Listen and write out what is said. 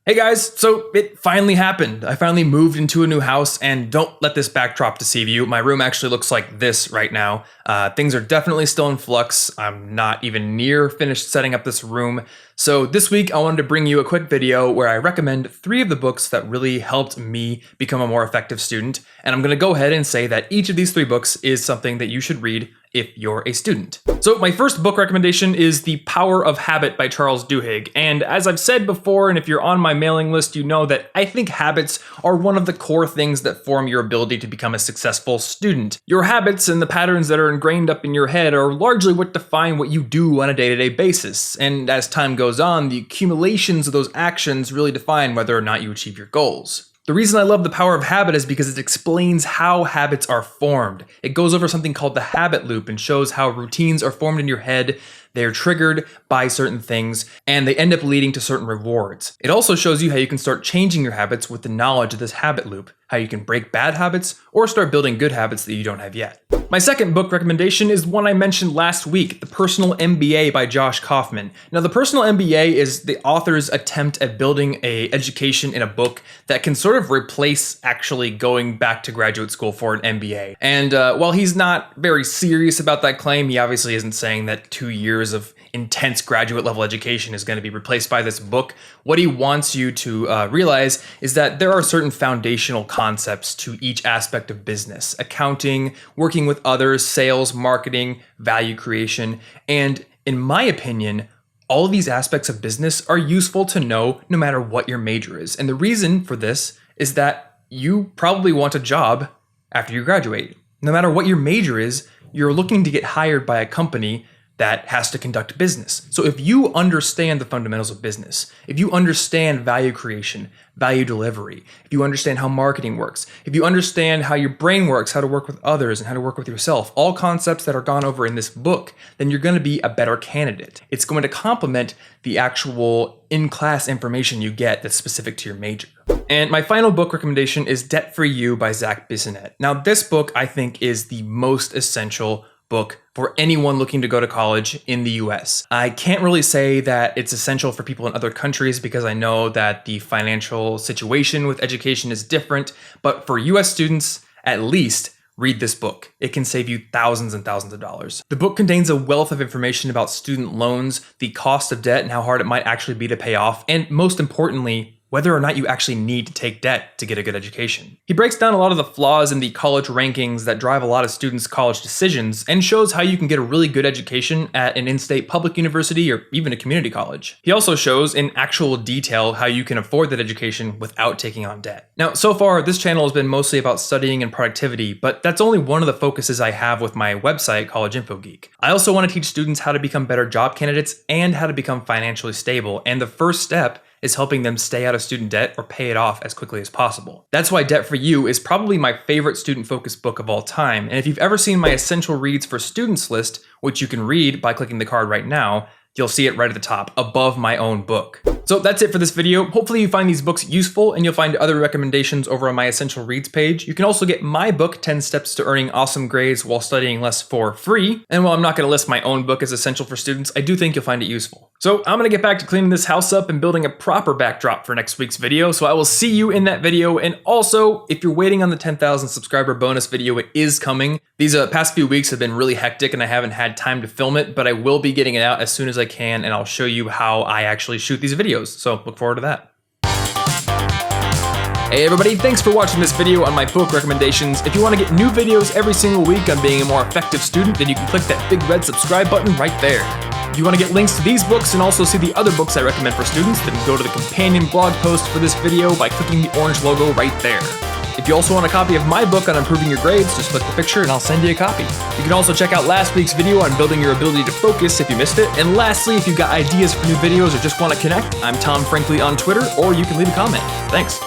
Hey guys, so it finally happened. I finally moved into a new house, and don't let this backdrop deceive you. My room actually looks like this right now. Things are definitely still in flux. I'm not even near finished setting up this room. So this week I wanted to bring you a quick video where I recommend 3 of the books that really helped me become a more effective student. And I'm gonna go ahead and say that each of these 3 books is something that you should read if you're a student. So my first book recommendation is The Power of Habit by Charles Duhigg. And as I've said before, and if you're on my mailing list, you know that I think habits are one of the core things that form your ability to become a successful student. Your habits and the patterns that are ingrained up in your head are largely what define what you do on a day-to-day basis. And as time goes on, the accumulations of those actions really define whether or not you achieve your goals. The reason I love The Power of Habit is because it explains how habits are formed. It goes over something called the habit loop and shows how routines are formed in your head. They're triggered by certain things, and they end up leading to certain rewards. It also shows you how you can start changing your habits with the knowledge of this habit loop, how you can break bad habits or start building good habits that you don't have yet. My second book recommendation is one I mentioned last week, The Personal MBA by Josh Kaufman. Now, The Personal MBA is the author's attempt at building an education in a book that can sort of replace actually going back to graduate school for an MBA. And while he's not very serious about that claim, he obviously isn't saying that 2 years of intense graduate level education is going to be replaced by this book. What he wants you to realize is that there are certain foundational concepts to each aspect of business: accounting, working with others, sales, marketing, value creation. And in my opinion, all of these aspects of business are useful to know no matter what your major is. And the reason for this is that you probably want a job after you graduate. No matter what your major is, you're looking to get hired by a company that has to conduct business. So if you understand the fundamentals of business, if you understand value creation, value delivery, if you understand how marketing works, if you understand how your brain works, how to work with others and how to work with yourself, all concepts that are gone over in this book, then you're going to be a better candidate. It's going to complement the actual in-class information you get that's specific to your major. And my final book recommendation is Debt for You by Zach Bissonette. Now, this book I think is the most essential book for anyone looking to go to college in the US. I can't really say that it's essential for people in other countries because I know that the financial situation with education is different, but for US students, at least, read this book. It can save you thousands and thousands of dollars. The book contains a wealth of information about student loans, the cost of debt and how hard it might actually be to pay off, and most importantly, whether or not you actually need to take debt to get a good education. He breaks down a lot of the flaws in the college rankings that drive a lot of students' college decisions and shows how you can get a really good education at an in-state public university or even a community college. He also shows in actual detail how you can afford that education without taking on debt. Now, so far, this channel has been mostly about studying and productivity, but that's only one of the focuses I have with my website, College Info Geek. I also want to teach students how to become better job candidates and how to become financially stable, and the first step is helping them stay out of student debt or pay it off as quickly as possible. That's why Debt for You is probably my favorite student-focused book of all time. And if you've ever seen my Essential Reads for Students list, which you can read by clicking the card right now, you'll see it right at the top, above my own book. So that's it for this video. Hopefully you find these books useful and you'll find other recommendations over on my Essential Reads page. You can also get my book, 10 Steps to Earning Awesome Grades While Studying Less, for free. And while I'm not gonna list my own book as essential for students, I do think you'll find it useful. So I'm gonna get back to cleaning this house up and building a proper backdrop for next week's video. So I will see you in that video. And also, if you're waiting on the 10,000 subscriber bonus video, it is coming. These past few weeks have been really hectic and I haven't had time to film it, but I will be getting it out as soon as I can, and I'll show you how I actually shoot these videos. So look forward to that. Hey everybody, thanks for watching this video on my book recommendations. If you want to get new videos every single week on being a more effective student, then you can click that big red subscribe button right there. If you want to get links to these books and also see the other books I recommend for students, then go to the companion blog post for this video by clicking the orange logo right there. If you also want a copy of my book on improving your grades, just click the picture and I'll send you a copy. You can also check out last week's video on building your ability to focus if you missed it. And lastly, if you've got ideas for new videos or just want to connect, I'm Tom Frankly on Twitter, or you can leave a comment. Thanks.